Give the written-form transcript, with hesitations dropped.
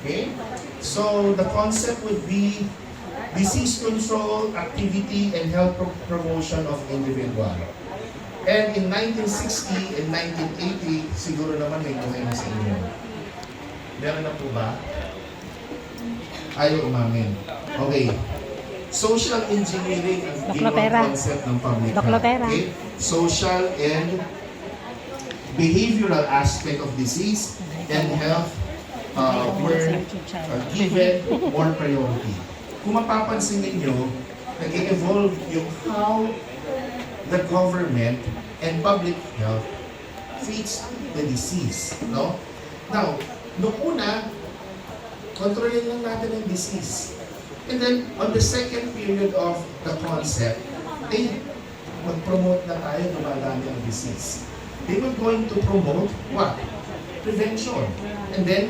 Okay? So the concept would be disease control, activity, and health promotion of individual. And in 1960 and 1980, siguro naman may buhay na sa inyo. Meron na po ba? Ayaw umamin. Okay. Social engineering ang ginawang concept ng public health. Okay? Social and behavioral aspect of disease and health were given more priority. Kung mapapansin ninyo, nag-evolve yung how the government and public health treats the disease. No? Now, noong una, kontrolin lang natin ang disease. And then, on the second period of the concept, mag-promote na tayo, dumadami ang disease. They were going to promote what? Prevention. And then,